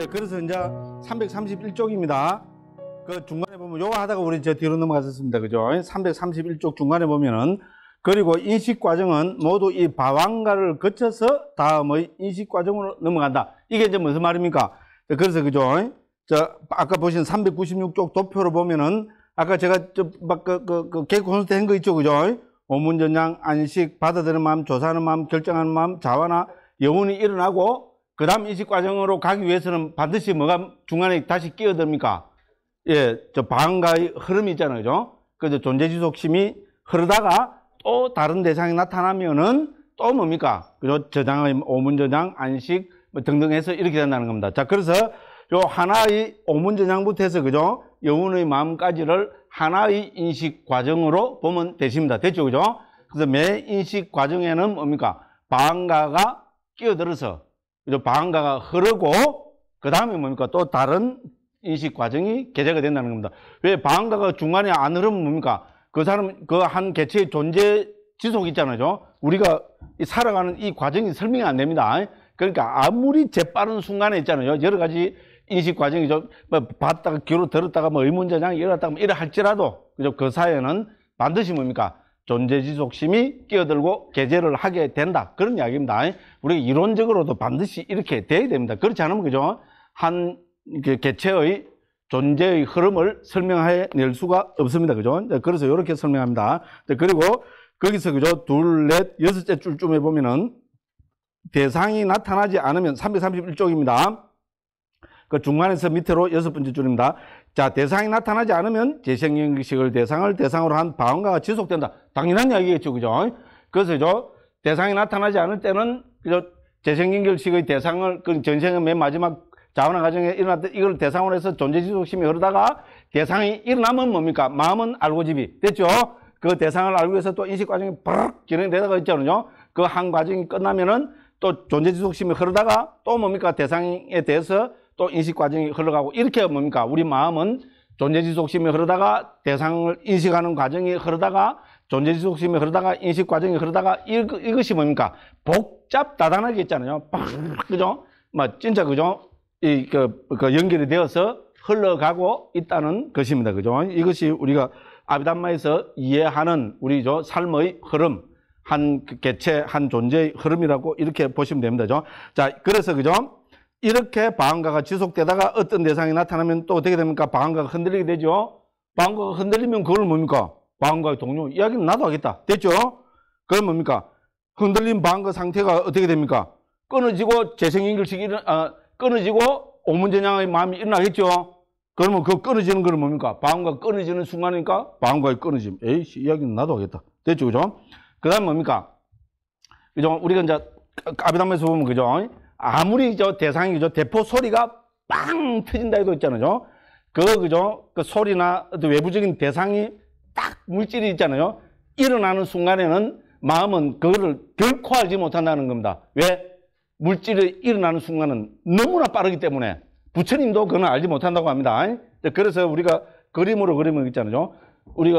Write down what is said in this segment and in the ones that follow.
네, 그래서 이제 331쪽입니다. 그 중간에 보면 요거 하다가 우리 저 뒤로 넘어갔었습니다. 그죠? 331쪽 중간에 보면은 그리고 인식 과정은 모두 이 방황가를 거쳐서 다음의 인식 과정으로 넘어간다. 이게 이제 무슨 말입니까? 그래서 그죠? 저 아까 보신 396쪽 도표로 보면은 아까 제가 개코 콘서트 한 거 있죠, 그죠? 오문전향, 안식, 받아들이는 마음, 조사하는 마음, 결정하는 마음, 자화나 영혼이 일어나고 그 다음 인식 과정으로 가기 위해서는 반드시 뭐가 중간에 다시 끼어듭니까? 예, 저 방황가의 흐름이 있잖아요, 그죠? 그래서 존재지속심이 흐르다가 또 다른 대상이 나타나면은 또 뭡니까? 그죠? 저장의 오문전향, 안식 뭐 등등 해서 이렇게 된다는 겁니다. 자, 그래서 요 하나의 오문전향부터 해서 그죠? 영혼의 마음까지를 하나의 인식 과정으로 보면 되십니다. 됐죠, 그죠? 그래서 매 인식 과정에는 뭡니까? 방황가가 끼어들어서 그죠? 방황가가 흐르고 그 다음에 뭡니까? 또 다른 인식 과정이 개재가 된다는 겁니다. 왜 방황가가 중간에 안 흐르면 뭡니까? 그 사람, 그 한 개체의 존재 지속 있잖아요. 우리가 살아가는 이 과정이 설명이 안 됩니다. 그러니까 아무리 재빠른 순간에 있잖아요. 여러 가지 인식 과정이 좀, 뭐, 봤다가 귀로 들었다가 뭐 의문전향이 일어났다가 뭐 이래 할지라도, 그죠? 그 사이에는 반드시 뭡니까? 존재지속심이 끼어들고 개재를 하게 된다. 그런 이야기입니다. 우리가 이론적으로도 반드시 이렇게 돼야 됩니다. 그렇지 않으면, 그죠? 한 개체의 존재의 흐름을 설명해낼 수가 없습니다. 그죠? 그래서 이렇게 설명합니다. 그리고 거기서 그죠? 둘, 넷, 여섯째 줄쯤에 보면은 대상이 나타나지 않으면 331쪽입니다. 그 중간에서 밑으로 여섯 번째 줄입니다. 자, 대상이 나타나지 않으면 재생형식을 대상을 대상으로 한 방황가가 지속된다. 당연한 이야기겠죠. 그죠? 그래서 그죠? 대상이 나타나지 않을 때는 그죠? 재생형식의 대상을 그 전생의 맨 마지막 자원화 과정에 일어났던 이걸 대상으로 해서 존재지속심이 흐르다가 대상이 일어나면 뭡니까? 마음은 알고집이 됐죠? 그 대상을 알고 해서 또 인식 과정이 바락 진행되다가 있잖아요. 그 한 과정이 끝나면은 또 존재지속심이 흐르다가 또 뭡니까? 대상에 대해서 또 인식 과정이 흘러가고 이렇게 뭡니까? 우리 마음은 존재지속심이 흐르다가 대상을 인식하는 과정이 흐르다가 존재지속심이 흐르다가 인식 과정이 흐르다가 이것이 뭡니까? 복잡다단하게 있잖아요. 그죠? 뭐 진짜 그죠? 그 연결이 되어서 흘러가고 있다는 것입니다. 그죠? 이것이 우리가 아비담마에서 이해하는 우리 삶의 흐름, 한 개체, 한 존재의 흐름이라고 이렇게 보시면 됩니다. 그죠? 자, 그래서 그죠? 이렇게 방황가가 지속되다가 어떤 대상이 나타나면 또 어떻게 됩니까? 방황가가 흔들리게 되죠? 방황가가 흔들리면 그걸 뭡니까? 방황가의 동료. 이야기는 나도 하겠다. 됐죠? 그건 뭡니까? 흔들린 방황가 상태가 어떻게 됩니까? 끊어지고 재생연결식이 끊어지고 오문전향의 마음이 일어나겠죠? 그러면 그 끊어지는 건 뭡니까? 방황가가 끊어지는 순간이니까 방황가의 끊어짐. 에이씨, 이야기는 나도 하겠다. 됐죠? 그죠? 그 다음 뭡니까? 그죠? 우리가 이제 아비담에서 보면 그죠? 아무리 대상이 그죠? 대포 소리가 빵 터진다 해도 있잖아요. 그죠? 그 소리나 어떤 외부적인 대상이 딱 물질이 있잖아요. 일어나는 순간에는 마음은 그거를 결코 알지 못한다는 겁니다. 왜? 물질이 일어나는 순간은 너무나 빠르기 때문에 부처님도 그건 알지 못한다고 합니다. 그래서 우리가 그림으로 그리면 있잖아요. 우리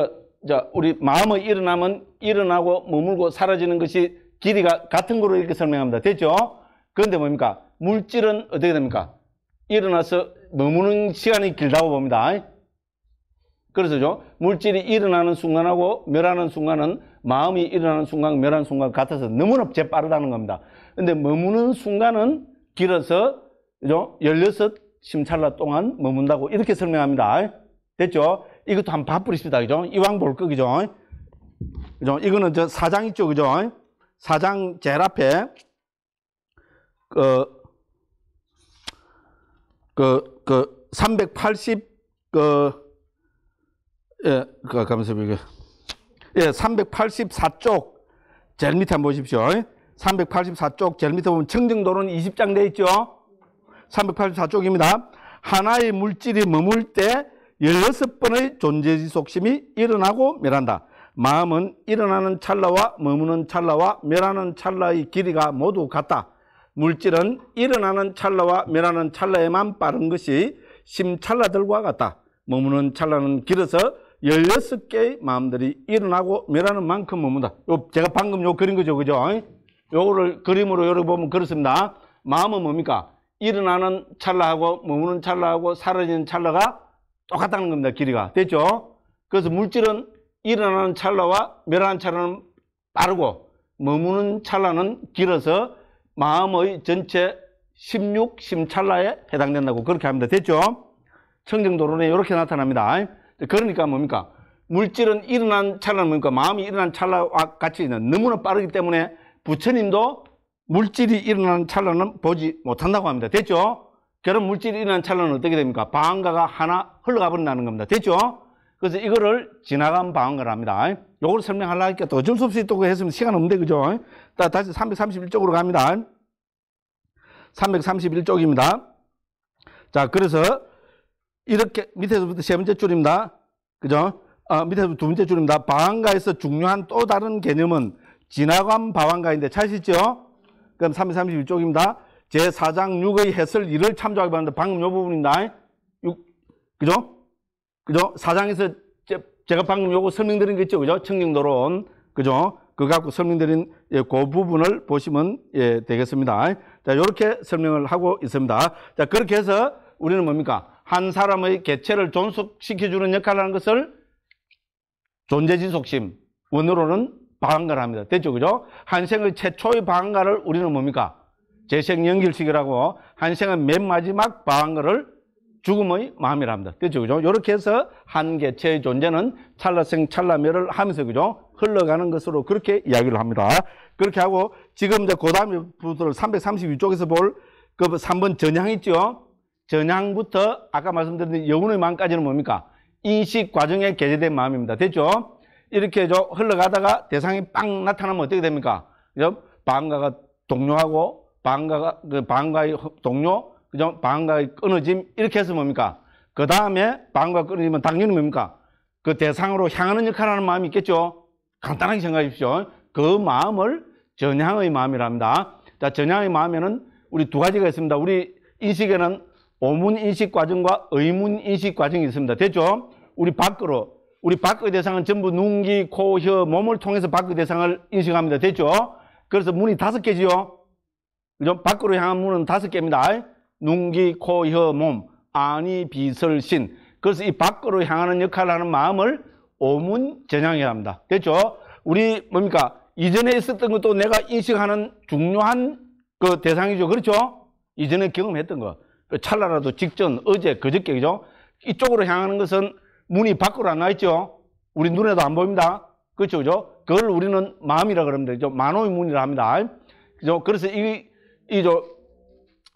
마음의 일어나면 일어나고 머물고 사라지는 것이 길이가 같은 거로 이렇게 설명합니다. 됐죠? 그런데 뭡니까? 물질은 어떻게 됩니까? 일어나서 머무는 시간이 길다고 봅니다. 그래서죠. 물질이 일어나는 순간하고 멸하는 순간은 마음이 일어나는 순간, 멸하는 순간 같아서 너무나 재빠르다는 겁니다. 근데 머무는 순간은 길어서, 그죠? 16심찰나 동안 머문다고 이렇게 설명합니다. 됐죠? 이것도 한번 봐버리십시다. 그죠? 이왕 볼 거, 그죠? 그죠? 이거는 저 사장 있죠? 그죠? 사장 제일 앞에, 380, 예, 384쪽, 제일 밑에 한번 보십시오. 384쪽, 제일 밑에 보면 청정도로는 20장 되어 있죠? 384쪽입니다. 하나의 물질이 머물 때 16번의 존재지속심이 일어나고 멸한다. 마음은 일어나는 찰나와 머무는 찰나와 멸하는 찰나의 길이가 모두 같다. 물질은 일어나는 찰나와 멸하는 찰나에만 빠른 것이 심찰나들과 같다. 머무는 찰나는 길어서 16개의 마음들이 일어나고 멸하는 만큼 머문다. 제가 방금 그린 거죠. 그죠? 요거를 그림으로 여러분 보면 그렇습니다. 마음은 뭡니까? 일어나는 찰나하고 머무는 찰나하고 사라지는 찰나가 똑같다는 겁니다. 길이가. 됐죠? 그래서 물질은 일어나는 찰나와 멸하는 찰나는 빠르고 머무는 찰나는 길어서 마음의 전체 16 심찰나에 해당된다고 그렇게 합니다. 됐죠? 청정도론에 이렇게 나타납니다. 그러니까 뭡니까? 물질은 일어난 찰나는 뭡니까? 마음이 일어난 찰나와 같이 너무나 빠르기 때문에 부처님도 물질이 일어나는 찰나는 보지 못한다고 합니다. 됐죠? 그럼 물질이 일어나는 찰나는 어떻게 됩니까? 방황가가 하나 흘러가 버린다는 겁니다. 됐죠? 그래서 이거를 지나간 방황가를 합니다. 요걸 설명하려니까 또 어쩔 수 없이 또 했으면 시간 없는데, 그죠? 다시 331쪽으로 갑니다. 331쪽입니다. 자, 그래서 이렇게 밑에서부터 세 번째 줄입니다. 그죠? 밑에서부터 두 번째 줄입니다. 방황가에서 중요한 또 다른 개념은 지나간 방황가인데 찾으시죠? 그럼 331쪽입니다. 제4장 6의 해설 1을 참조하기 바랍니다. 방금 요 부분입니다. 6, 그죠? 그죠? 4장에서 제가 방금 요거 설명드린 거 있죠? 그죠? 청정도론. 그죠? 그거 갖고 설명드린 그 부분을 보시면 되겠습니다. 자, 요렇게 설명을 하고 있습니다. 자, 그렇게 해서 우리는 뭡니까? 한 사람의 개체를 존속시켜주는 역할을 하는 것을 존재지속심, 원어로는 방황가를 합니다. 됐죠? 그죠? 한생의 최초의 방황가를 우리는 뭡니까? 재생연결식이라고 한생의 맨 마지막 방황가를 죽음의 마음이라 합니다. 됐죠? 그죠? 이렇게 해서 한 개체의 존재는 찰나생 찰나멸을 하면서, 그죠? 흘러가는 것으로 그렇게 이야기를 합니다. 그렇게 하고, 지금 이제 그 다음에 부터 332쪽에서 볼 그 3번 전향 있죠? 전향부터 아까 말씀드린 여운의 마음까지는 뭡니까? 인식 과정에 개재된 마음입니다. 됐죠? 이렇게 흘러가다가 대상이 빵 나타나면 어떻게 됩니까? 그죠? 방황가가 동료하고, 방황가의 동료, 그죠? 방황가의 끊어짐, 이렇게 해서 뭡니까? 그 다음에 방황가가 끊어지면 당연히 뭡니까? 그 대상으로 향하는 역할을 하는 마음이 있겠죠? 간단하게 생각해 주십시오. 그 마음을 전향의 마음이라 합니다. 자, 전향의 마음에는 우리 두 가지가 있습니다. 우리 인식에는 오문 인식 과정과 의문 인식 과정이 있습니다. 됐죠? 우리 밖의 대상은 전부 눈, 귀, 코, 혀, 몸을 통해서 밖의 대상을 인식합니다. 됐죠? 그래서 문이 5개지요? 그죠? 밖으로 향한 문은 5개입니다. 눈, 귀, 코, 혀, 몸, 아니, 비설, 신. 그래서 이 밖으로 향하는 역할을 하는 마음을 오문 전향이라 합니다. 됐죠? 우리 뭡니까? 이전에 있었던 것도 내가 인식하는 중요한 그 대상이죠. 그렇죠? 이전에 경험했던 거. 찰나라도 직전, 어제, 그저께, 그죠? 이쪽으로 향하는 것은 문이 밖으로 안 나있죠? 우리 눈에도 안 보입니다. 그렇죠? 그죠? 그걸 우리는 마음이라 그럽니다. 그죠? 만호의 문이라 합니다. 그죠? 그래서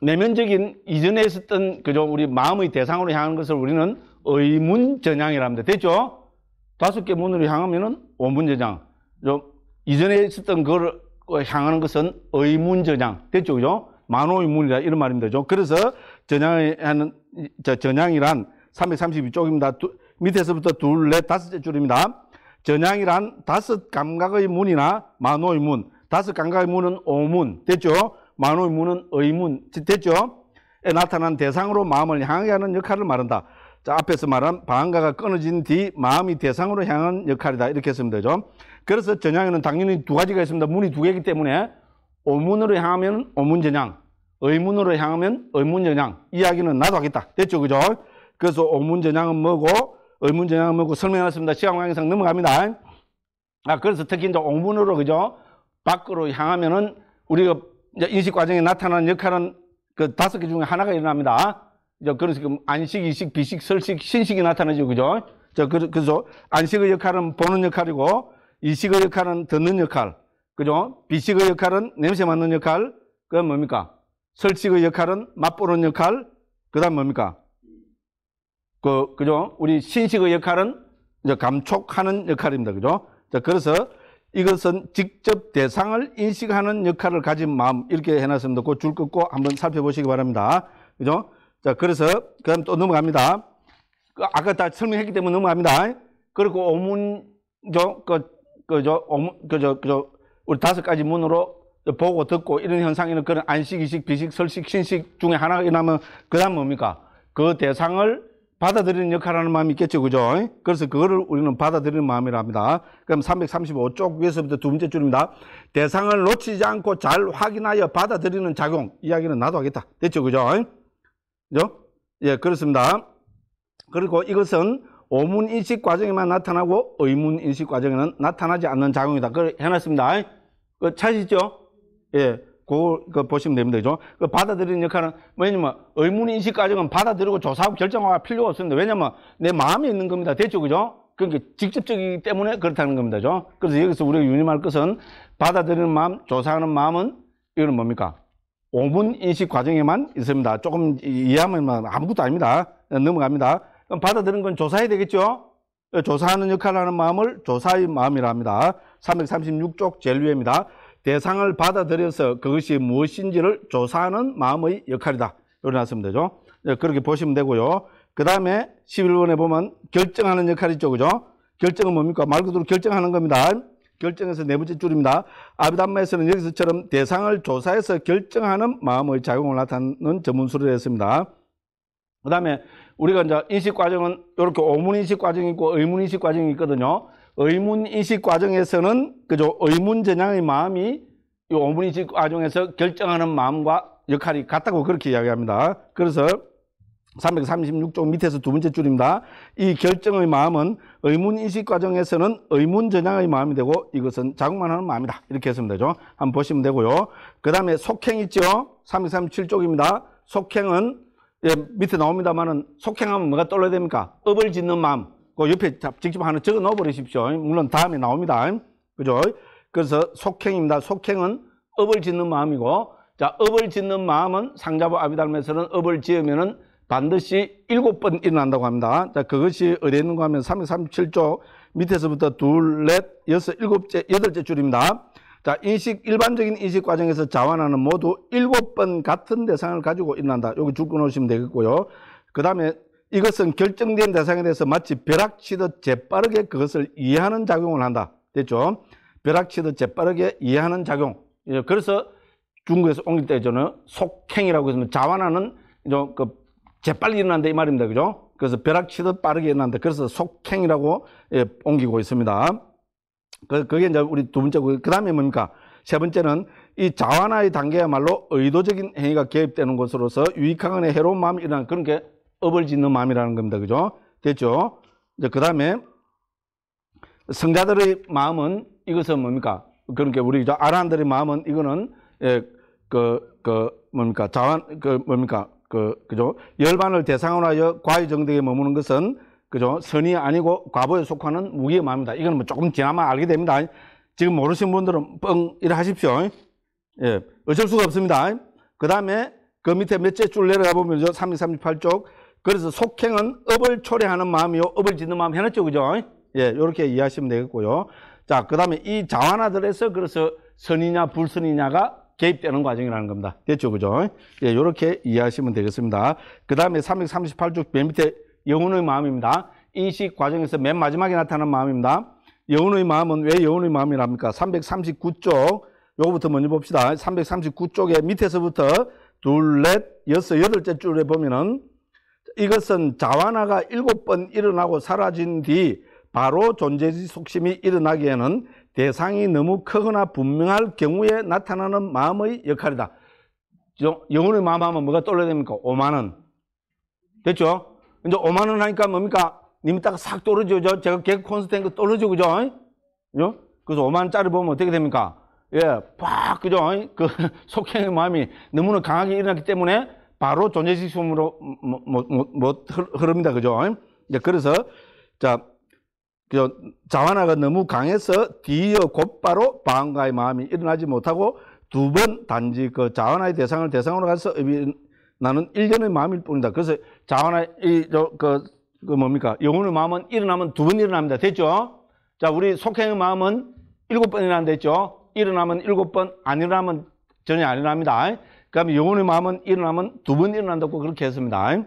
내면적인 이전에 있었던, 그죠? 우리 마음의 대상으로 향하는 것을 우리는 의문 전향이라 합니다. 됐죠? 5개 문으로 향하면은 오문 전향. 이전에 있었던 그걸 향하는 것은 의문 전향. 됐죠? 그죠? 만호의 문이라 이런 말입니다. 그죠? 그래서 전향이란 332쪽입니다. 밑에서부터 둘, 넷, 5째 줄입니다. 전향이란 5 감각의 문이나 만호의 문. 5 감각의 문은 오문. 됐죠? 만호의 문은 의문. 됐죠? 에 나타난 대상으로 마음을 향하게 하는 역할을 말한다. 자, 앞에서 말한 방황가가 끊어진 뒤 마음이 대상으로 향하는 역할이다. 이렇게 했으면 되죠. 그래서 전향에는 당연히 두 가지가 있습니다. 문이 2개이기 때문에 오문으로 향하면 오문 전향, 의문으로 향하면 의문 전향. 이야기는 나도 하겠다. 됐죠? 그죠? 그래서 오문 전향은 뭐고, 의문 전향은 뭐고 설명했습니다. 시간 관계상 넘어갑니다. 그래서 특히 이제 오문으로, 그죠? 밖으로 향하면은 우리가 이제 인식 과정에 나타나는 역할은 그 5개 중에 하나가 일어납니다. 그래서 안식, 이식, 비식, 설식, 신식이 나타나죠. 그죠? 그래서 안식의 역할은 보는 역할이고, 이식의 역할은 듣는 역할, 그죠? 비식의 역할은 냄새 맡는 역할, 그건 뭡니까? 설식의 역할은 맛보는 역할, 그 다음 뭡니까? 그죠? 우리 신식의 역할은 이제 감촉하는 역할입니다. 그죠? 자, 그래서 이것은 직접 대상을 인식하는 역할을 가진 마음, 이렇게 해놨습니다. 그 줄 긋고 한번 살펴보시기 바랍니다. 그죠? 자, 그래서, 그 다음 또 넘어갑니다. 아까 다 설명했기 때문에 넘어갑니다. 그리고 오문, 우리 5가지 문으로 보고 듣고 이런 현상에는 그런 안식, 이식, 비식, 설식, 신식 중에 하나가 일어나면 그 다음 뭡니까? 그 대상을 받아들이는 역할을 하는 마음이 있겠죠. 그죠? 그래서 그거를 우리는 받아들이는 마음이라 합니다. 그럼 335쪽 위에서부터 두 번째 줄입니다. 대상을 놓치지 않고 잘 확인하여 받아들이는 작용. 이야기는 나도 하겠다. 됐죠. 그죠? 그죠? 예, 그렇습니다. 그리고 이것은 오문인식 과정에만 나타나고 의문인식 과정에는 나타나지 않는 작용이다. 그걸 해놨습니다. 그 찾으시죠? 예. 그거 보시면 됩니다. 그죠? 그 받아들이는 역할은, 왜냐면, 의문인식 과정은 받아들이고 조사하고 결정할 필요가 없습니다. 왜냐면, 내 마음에 있는 겁니다. 됐죠? 그죠? 그러니까 직접적이기 때문에 그렇다는 겁니다. 그죠? 그래서 여기서 우리가 유념할 것은, 받아들이는 마음, 조사하는 마음은, 이거는 뭡니까? 오문인식 과정에만 있습니다. 조금 이해하면 아무것도 아닙니다. 넘어갑니다. 그럼 받아들이는 건 조사해야 되겠죠? 조사하는 역할을 하는 마음을 조사의 마음이라 합니다. 336쪽 제일 위에입니다. 대상을 받아들여서 그것이 무엇인지를 조사하는 마음의 역할이다. 이렇게 나왔으면 되죠. 그렇게 보시면 되고요. 그 다음에 11번에 보면 결정하는 역할이 있죠. 그죠? 결정은 뭡니까? 말 그대로 결정하는 겁니다. 결정에서 네 번째 줄입니다. 아비담마에서는 여기서처럼 대상을 조사해서 결정하는 마음의 작용을 나타내는 전문수를 했습니다. 그 다음에 우리가 이제 인식 과정은 이렇게 오문인식 과정이 있고 의문인식 과정이 있거든요. 의문인식 과정에서는 그죠? 의문전향의 마음이 이 오문인식 과정에서 결정하는 마음과 역할이 같다고 그렇게 이야기합니다. 그래서 336쪽 밑에서 두 번째 줄입니다. 이 결정의 마음은 의문인식 과정에서는 의문전향의 마음이 되고 이것은 작용만 하는 마음이다. 이렇게 했으면 되죠. 한번 보시면 되고요. 그 다음에 속행 있죠? 337쪽입니다. 속행은 예, 밑에 나옵니다만은 속행하면 뭐가 떠올라야 됩니까? 업을 짓는 마음. 그 옆에 직접 하나 적어 넣어 버리십시오. 물론 다음에 나옵니다. 그죠? 그래서 속행입니다. 속행은 업을 짓는 마음이고, 자, 업을 짓는 마음은 상자부 아비달메에서는 업을 지으면은 반드시 7번 일어난다고 합니다. 자, 그것이 어디에 있는가 하면 337쪽 밑에서부터 둘, 넷, 여섯, 일곱째, 여덟째 줄입니다. 자, 일반적인 인식 과정에서 자완하는 모두 7번 같은 대상을 가지고 일어난다. 여기 줄 끊으시면 되겠고요. 그 다음에 이것은 결정된 대상에 대해서 마치 벼락치듯 재빠르게 그것을 이해하는 작용을 한다. 됐죠? 벼락치듯 재빠르게 이해하는 작용. 그래서 중국에서 옮길 때 저는 속행이라고 해서 자완하는 그 재빨리 일어난다 이 말입니다. 그죠? 그래서 벼락치듯 빠르게 일어난다. 그래서 속행이라고 옮기고 있습니다. 그게 이제 우리 두 번째고, 그 다음에 뭡니까? 세 번째는 이 자완화의 단계야말로 의도적인 행위가 개입되는 것으로서 유익하거나 해로운 마음이 일어나는 그런 게 업을 짓는 마음이라는 겁니다. 그죠? 됐죠? 이제 그 다음에 성자들의 마음은 이것은 뭡니까? 그러니까 우리 아라한들의 마음은 이거는 뭡니까? 그죠? 열반을 대상으로 하여 과의 정덕에 머무는 것은 그죠? 선이 아니고 과보에 속하는 무기의 마음이다. 이거는 뭐 조금 지나면 알게 됩니다. 지금 모르시는 분들은 뻥 이래 하십시오. 예, 어쩔 수가 없습니다. 그 다음에 그 밑에 몇째 줄 내려가 보면 338쪽. 그래서 속행은 업을 초래하는 마음이요. 업을 짓는 마음 해놨죠. 그죠? 예, 이렇게 이해하시면 되겠고요. 자, 그 다음에 이 자완화들에서 그래서 선이냐 불선이냐가 개입되는 과정이라는 겁니다. 됐죠? 그죠? 예, 이렇게 이해하시면 되겠습니다. 그 다음에 338쪽 맨 밑에 영혼의 마음입니다. 인식 과정에서 맨 마지막에 나타나는 마음입니다. 영혼의 마음은 왜 영혼의 마음이랍니까? 339쪽, 요거부터 먼저 봅시다. 339쪽에 밑에서부터 둘, 넷, 여섯, 여덟째 줄에 보면은 이것은 자완화가 7번 일어나고 사라진 뒤 바로 존재의 속심이 일어나기에는 대상이 너무 크거나 분명할 경우에 나타나는 마음의 역할이다. 영혼의 마음 하면 뭐가 떠올라야 됩니까? 오만은. 됐죠? 이제 5만 원 하니까 뭡니까? 님이 딱 싹 떨어지죠. 제가 개그 콘서트 한 거 떨어지죠. 그죠? 그래서 5만 원짜리 보면 어떻게 됩니까? 예, 팍, 그죠? 그 속행의 마음이 너무나 강하게 일어났기 때문에 바로 존재식 숨으로 흐릅니다. 그죠? 이제 그래서, 자, 자완화가 너무 강해서 뒤이어 곧바로 방과의 마음이 일어나지 못하고 두 번 단지 그 자완화의 대상을 대상으로 가서 나는 일련의 마음일 뿐이다. 그래서 자완화, 뭡니까? 영혼의 마음은 일어나면 두 번 일어납니다. 됐죠? 자, 우리 속행의 마음은 7번 일어난다 했죠? 일어나면 7번, 안 일어나면 전혀 안 일어납니다. 그다음에 영혼의 마음은 일어나면 두 번 일어난다고 그렇게 했습니다.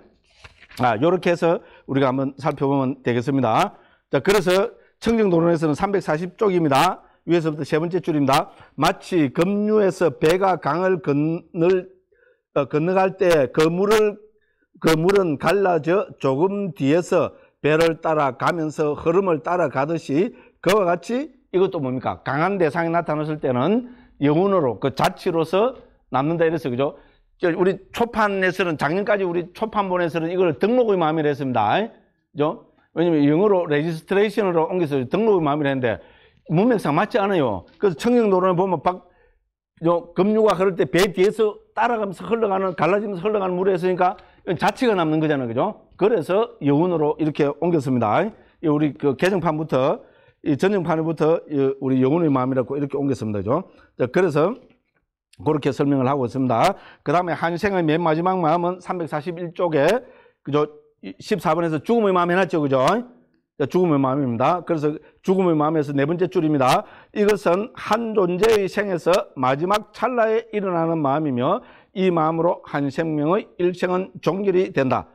요렇게 해서 우리가 한번 살펴보면 되겠습니다. 자, 그래서 청정도론에서는 340쪽입니다. 위에서부터 세 번째 줄입니다. 마치 급류에서 배가 강을 건너갈 때 그 물을 그 물은 갈라져 조금 뒤에서 배를 따라가면서 흐름을 따라가듯이 그와 같이 이것도 뭡니까? 강한 대상이 나타났을 때는 영혼으로 그 자치로서 남는다 이랬어요. 그죠? 우리 초판에서는 작년까지 우리 초판본에서는 이걸 등록의 마음이라 했습니다. 그죠? 왜냐면 영어로 레지스트레이션으로 옮겨서 등록의 마음이라 했는데 문맥상 맞지 않아요. 그래서 청정도로를 보면 급류가 흐를 때 배 뒤에서 따라가면서 흘러가는, 갈라지면서 흘러가는 물에 있으니까 자치가 남는 거잖아요. 그죠? 그래서 영혼으로 이렇게 옮겼습니다. 우리 그 개정판부터, 이 전정판부터 우리 영혼의 마음이라고 이렇게 옮겼습니다. 그죠? 그래서 그렇게 설명을 하고 있습니다. 그 다음에 한생의 맨 마지막 마음은 341쪽에, 그죠? 14번에서 죽음의 마음 해놨죠. 그죠? 죽음의 마음입니다. 그래서 죽음의 마음에서 네 번째 줄입니다. 이것은 한 존재의 생에서 마지막 찰나에 일어나는 마음이며 이 마음으로 한 생명의 일생은 종결이 된다.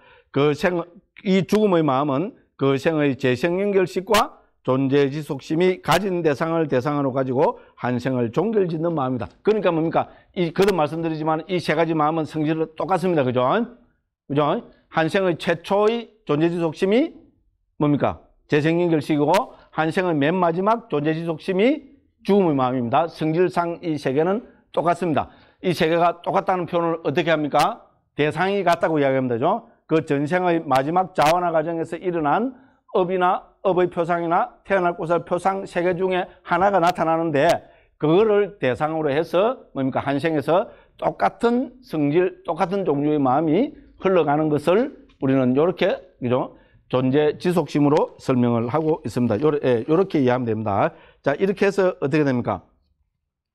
이 죽음의 마음은 그 생의 재생연결식과 존재 지속심이 가진 대상을 대상으로 가지고 한 생을 종결짓는 마음이다. 그러니까 뭡니까? 거듭 말씀드리지만 이 세 가지 마음은 성질은 똑같습니다. 그죠? 그죠? 한 생의 최초의 존재 지속심이 뭡니까? 재생연결식이고 한 생의 맨 마지막 존재 지속심이 죽음의 마음입니다. 성질상 이 세 개는 똑같습니다. 이 세 개가 똑같다는 표현을 어떻게 합니까? 대상이 같다고 이야기합니다. 그죠? 그 전생의 마지막 자원화 과정에서 일어난 업이나 업의 표상이나 태어날 곳의 표상 세 개 중에 하나가 나타나는데 그거를 대상으로 해서 뭡니까? 한 생에서 똑같은 성질, 똑같은 종류의 마음이 흘러가는 것을 우리는 이렇게, 그죠? 존재 지속심으로 설명을 하고 있습니다. 요렇게 이해하면 됩니다. 자, 이렇게 해서 어떻게 됩니까?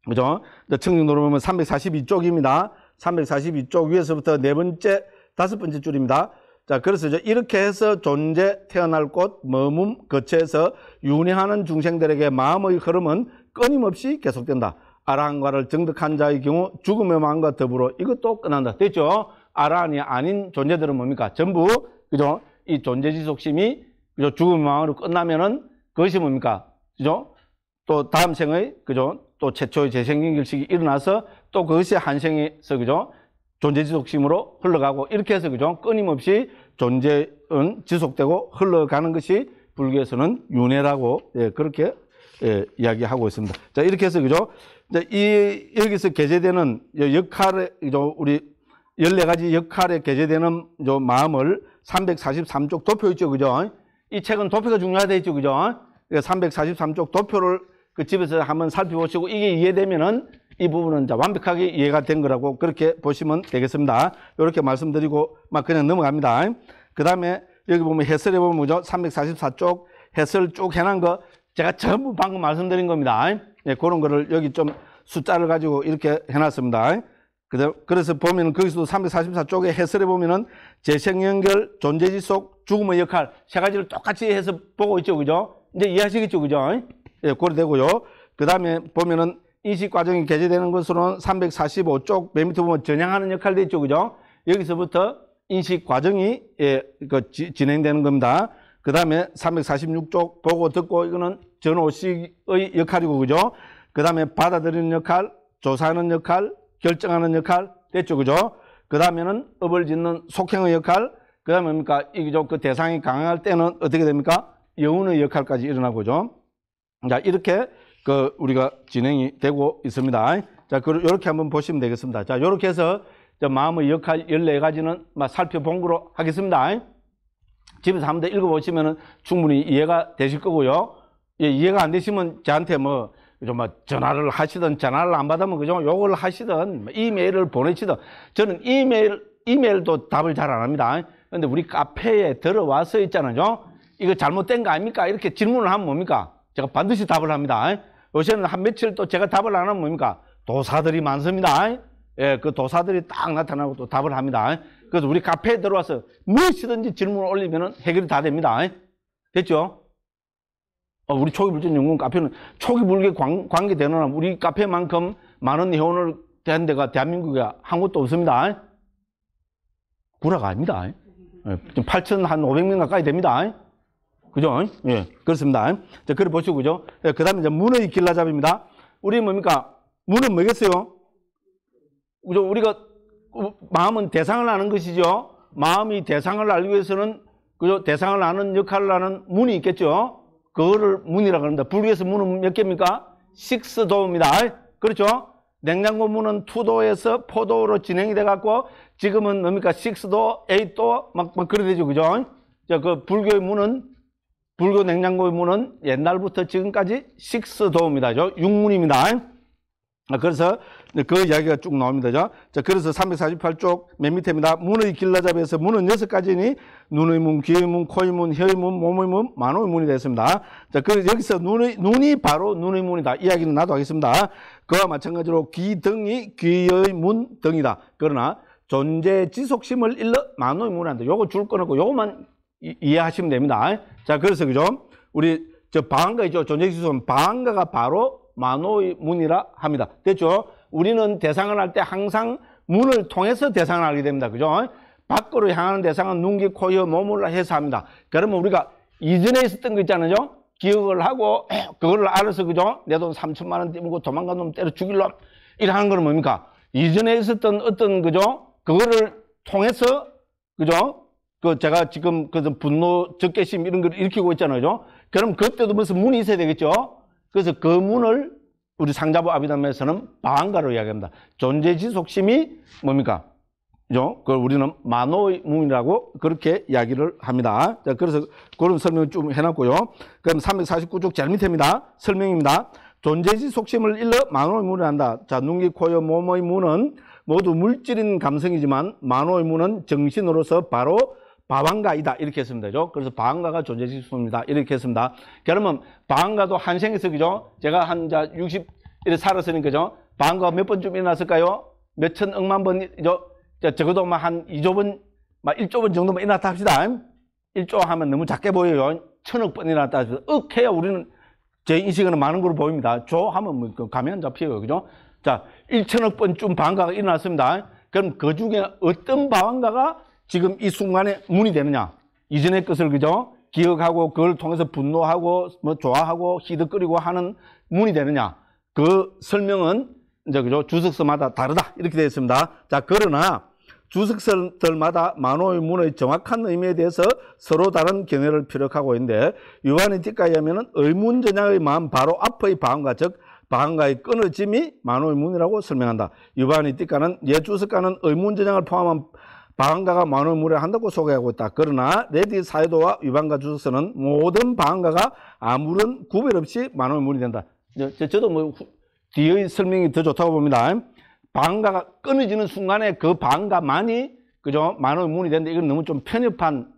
그죠? 청정도로 보면 342쪽입니다. 342쪽 위에서부터 네 번째, 다섯 번째 줄입니다. 자, 그래서 이렇게 해서 존재, 태어날 곳, 머문, 거처에서 윤회하는 중생들에게 마음의 흐름은 끊임없이 계속된다. 아라한과를 정득한 자의 경우 죽음의 마음과 더불어 이것도 끝난다. 됐죠? 아라한이 아닌 존재들은 뭡니까? 전부, 그죠? 이 존재 지속심이, 그죠? 죽음의 마음으로 끝나면은 그것이 뭡니까? 그죠? 또 다음 생의, 그죠? 또 최초의 재생연결식이 일어나서 또 그것이 한 생에서, 그죠? 존재 지속심으로 흘러가고 이렇게 해서, 그죠? 끊임없이 존재는 지속되고 흘러가는 것이 불교에서는 윤회라고, 그렇게, 이야기하고 있습니다. 자, 이렇게 해서, 그죠? 여기서 게재되는 역할에, 그죠? 우리 14가지 역할에 게재되는 마음을 343쪽 도표 있죠. 그죠? 이 책은 도표가 중요하다 했죠. 그죠? 343쪽 도표를 그 집에서 한번 살펴보시고 이게 이해되면은 이 부분은 이제 완벽하게 이해가 된 거라고 그렇게 보시면 되겠습니다. 이렇게 말씀드리고 막 그냥 넘어갑니다. 그 다음에 여기 보면 해설해 보면 뭐죠? 344쪽 해설 쭉 해놓은 거 제가 전부 방금 말씀드린 겁니다. 그런 거를 여기 좀 숫자를 가지고 이렇게 해놨습니다. 그래서 보면은 거기서도 344쪽에 해설해 보면은 재생연결, 존재지속, 죽음의 역할 세 가지를 똑같이 해서 보고 있죠. 그죠? 이제 이해하시겠죠. 그죠? 그래 되고요. 그 다음에 보면은 인식 과정이 게재되는 것으로는 345쪽 맨 밑에 보면 전향하는 역할 돼 있죠. 그죠? 여기서부터 인식 과정이 진행되는 겁니다. 그 다음에 346쪽 보고 듣고 이거는 전오식의 역할이고, 그죠? 그 다음에 받아들이는 역할, 조사하는 역할, 결정하는 역할 됐죠. 그죠? 그 다음에는 업을 짓는 속행의 역할, 그 다음에 뭡니까? 이죠. 그 대상이 강할 때는 어떻게 됩니까? 여운의 역할까지 일어나고죠. 자, 이렇게 우리가 진행이 되고 있습니다. 자, 이렇게 한번 보시면 되겠습니다. 자, 이렇게 해서 마음의 역할 14가지는 살펴본 거로 하겠습니다. 집에서 한번 더 읽어보시면 충분히 이해가 되실 거고요. 이해가 안 되시면 저한테 전화를 하시든 전화를 안 받으면 그죠? 요걸 하시든 이메일을 보내시든 저는 이메일도 답을 잘 안 합니다. 근데 우리 카페에 들어와서 있잖아요. 이거 잘못된 거 아닙니까? 이렇게 질문을 하면 뭡니까? 제가 반드시 답을 합니다. 요새는 한 며칠 또 제가 답을 안 하면 뭡니까? 도사들이 많습니다. 그 도사들이 딱 나타나고 또 답을 합니다. 그래서 우리 카페에 들어와서 무엇이든지 질문을 올리면 해결이 다 됩니다. 됐죠? 우리 초기불전연구원 카페는 초기불교 관계되는 우리 카페만큼 많은 회원을 된 데가 대한민국에 한 곳도 없습니다. 구라가 아닙니다. 8,500명 가까이 됩니다. 그죠? 예, 그렇습니다. 자, 그래 보시고, 그죠? 그 다음에 이제 문의 길라잡입니다. 우리 뭡니까? 문은 뭐겠어요? 그죠? 우리가 마음은 대상을 아는 것이죠. 마음이 대상을 알기 위해서는 그죠? 대상을 아는 역할을 하는 문이 있겠죠? 그거를 문이라고 합니다. 불교에서 문은 몇 개입니까? 6도입니다. 그렇죠? 냉장고 문은 2도에서 4도로 진행이 돼갖고 지금은 뭡니까? 6도, 8도 막 그래 되죠. 그죠? 자, 그 불교의 문은 불교 냉장고의 문은 옛날부터 지금까지 6도입니다. 6문입니다. 그래서 그 이야기가 쭉 나옵니다. 자, 그래서 348쪽 맨 밑에입니다. 문의 길라잡이에서 문은 6가지니 눈의 문, 귀의 문, 코의 문, 혀의 문, 몸의 문, 만호의 문이 되었습니다. 자, 그래서 여기서 눈이 바로 눈의 문이다. 이야기는 나도 하겠습니다. 그와 마찬가지로 귀 등이 귀의 문 등이다. 그러나 존재 지속심을 일러 만호의 문이 한다. 요거 줄 거놓고 요거만 이해하시면 됩니다. 자, 그래서 그죠? 우리 저 방anga 있죠? 존재 지속심 방가가 바로 만호의 문이라 합니다. 됐죠? 우리는 대상을 할 때 항상 문을 통해서 대상을 알게 됩니다. 그죠? 밖으로 향하는 대상은 눈, 귀, 코, 혀, 몸을 해서 합니다. 그러면 우리가 이전에 있었던 거 있잖아요. 기억을 하고 그걸 알아서 그죠? 내 돈 3천만 원 떼먹고 도망간 놈 때려 죽일놈 이러는 거는 뭡니까? 이전에 있었던 어떤 그죠? 그거를 통해서 그죠? 그 제가 지금 그 분노, 적개심 이런 걸 일으키고 있잖아요. 그럼 그때도 무슨 문이 있어야 되겠죠? 그래서 그 문을 우리 상자부 아비담에서는 방가로 이야기합니다. 존재 지속심이 뭡니까? 그죠? 그걸 우리는 만호의 문이라고 그렇게 이야기를 합니다. 자, 그래서 그런 설명을 좀 해놨고요. 그럼 349쪽 제일 밑에입니다. 설명입니다. 존재 지속심을 일러 만호의 문을 한다. 자, 눈, 귀, 코, 혀, 몸의 문은 모두 물질인 감성이지만 만호의 문은 정신으로서 바로 바왕가이다. 이렇게 했습니다. 그죠? 그래서 바왕가가 존재지수입니다. 이렇게 했습니다. 그러면 바왕가도 한생에서, 그죠? 제가 한 60, 이렇게 살았으니까, 그죠? 바왕가가 몇 번쯤 일어났을까요? 몇천 억만 번, 적어도 한 2조 번, 1조 번 정도만 일어났다 합시다. 1조 하면 너무 작게 보여요. 1000억 번 일어났다 합시다. 해야 우리는 제 인식은 많은 걸로 보입니다. 조 하면 뭐, 감이 안 잡혀요. 그죠? 자, 1000억 번쯤 바왕가가 일어났습니다. 그럼 그 중에 어떤 바왕가가 지금 이 순간에 문이 되느냐? 이전의 것을 그죠? 기억하고 그걸 통해서 분노하고 뭐 좋아하고 희득거리고 하는 문이 되느냐? 그 설명은 이제 그죠? 주석서마다 다르다 이렇게 되어 있습니다. 자, 그러나 주석서들마다 만호의 문의 정확한 의미에 대해서 서로 다른 견해를 피력하고 있는데 요한의 띠까에 하면은 의문전향의 마음 바로 앞의 방언가 즉 방언가의 끊어짐이 만호의 문이라고 설명한다. 요한의 띠까는 예주석가는 의문전향을 포함한 방언가가 만호의 문을 한다고 소개하고 있다. 그러나 레디 사이도와 위반가 주석서는 모든 방언가가 아무런 구별 없이 만호의 문이 된다. 저도 뭐 뒤의 설명이 더 좋다고 봅니다. 방언가가 끊어지는 순간에 그 방언가만이 그죠? 만호의 문이 된다. 이건 너무 좀 편협한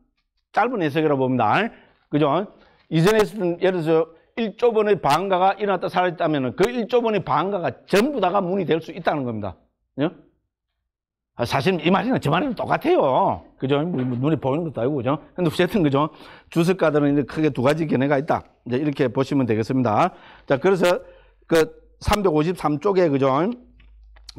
짧은 해석이라고 봅니다. 그죠? 이전에 있었던 예를 들어서 1조 번의 방언가가 일어났다 사라졌다면 그 1조 번의 방언가가 전부 다가 문이 될 수 있다는 겁니다. 사실 이 말이랑 저 말이랑 똑같아요. 그죠? 눈에 보이는 것도 아니고, 그죠? 근데 어쨌든, 그죠? 주석가들은 이제 크게 두 가지 견해가 있다. 이제 이렇게 보시면 되겠습니다. 자, 그래서 그 353쪽에, 그죠?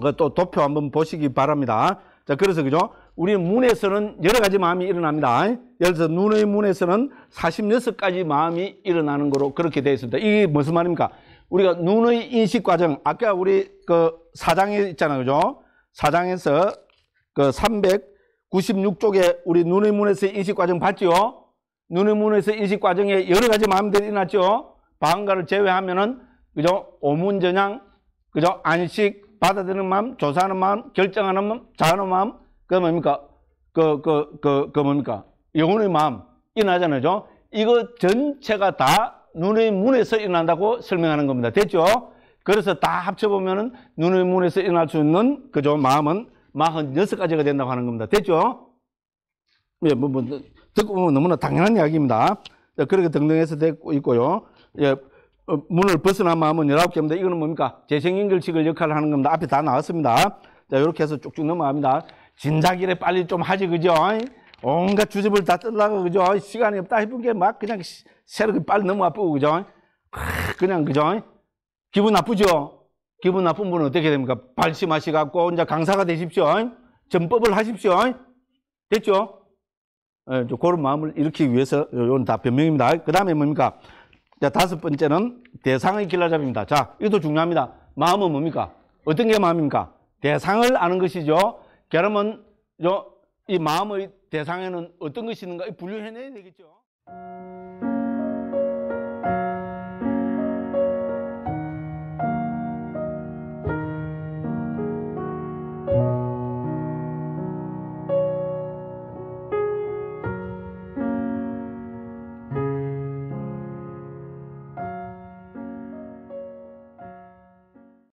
그 또 도표 한번 보시기 바랍니다. 자, 그래서, 그죠? 우리 문에서는 여러 가지 마음이 일어납니다. 예를 들어서 눈의 문에서는 46가지 마음이 일어나는 거로 그렇게 되어 있습니다. 이게 무슨 말입니까? 우리가 눈의 인식 과정, 아까 우리 그 사장에 있잖아요. 그죠? 사장에서 그 396쪽에 우리 눈의 문에서의 인식 과정 봤죠? 눈의 문에서 인식 과정에 여러 가지 마음들이 일어났죠? 방언가를 제외하면은, 그죠? 오문전향, 그죠? 안식, 받아들이는 마음, 조사하는 마음, 결정하는 마음, 자하는 마음, 그 뭡니까? 뭡니까? 영혼의 마음, 일어나잖아요. 이거 전체가 다 눈의 문에서 일어난다고 설명하는 겁니다. 됐죠? 그래서 다 합쳐보면은 눈의 문에서 일어날 수 있는, 그죠? 마음은 46가지가 된다고 하는 겁니다. 됐죠? 예, 듣고 보면 너무나 당연한 이야기입니다. 그렇게 등등해서 되고 있고요. 예, 문을 벗어난 마음은 19개입니다. 이거는 뭡니까? 재생연결식을 역할을 하는 겁니다. 앞에 다 나왔습니다. 자, 이렇게 해서 쭉쭉 넘어갑니다. 진작이래 빨리 좀 하지, 그죠? 온갖 주접을 다 뜰라고, 그죠? 시간이 없다 싶은 게 막 그냥 새롭게 빨리 넘어가 보고, 그죠? 그냥, 그죠? 기분 나쁘죠? 기분 나쁜 분은 어떻게 됩니까? 발심하시갖고 이제 강사가 되십시오. 전법을 하십시오. 됐죠? 예, 그런 마음을 일으키기 위해서 이건 다 변명입니다. 그 다음에 뭡니까? 자, 5번째는 대상의 길라잡입니다. 자, 이것도 중요합니다. 마음은 뭡니까? 어떤 게 마음입니까? 대상을 아는 것이죠. 그러면 이 마음의 대상에는 어떤 것이 있는가 분류해내야 되겠죠.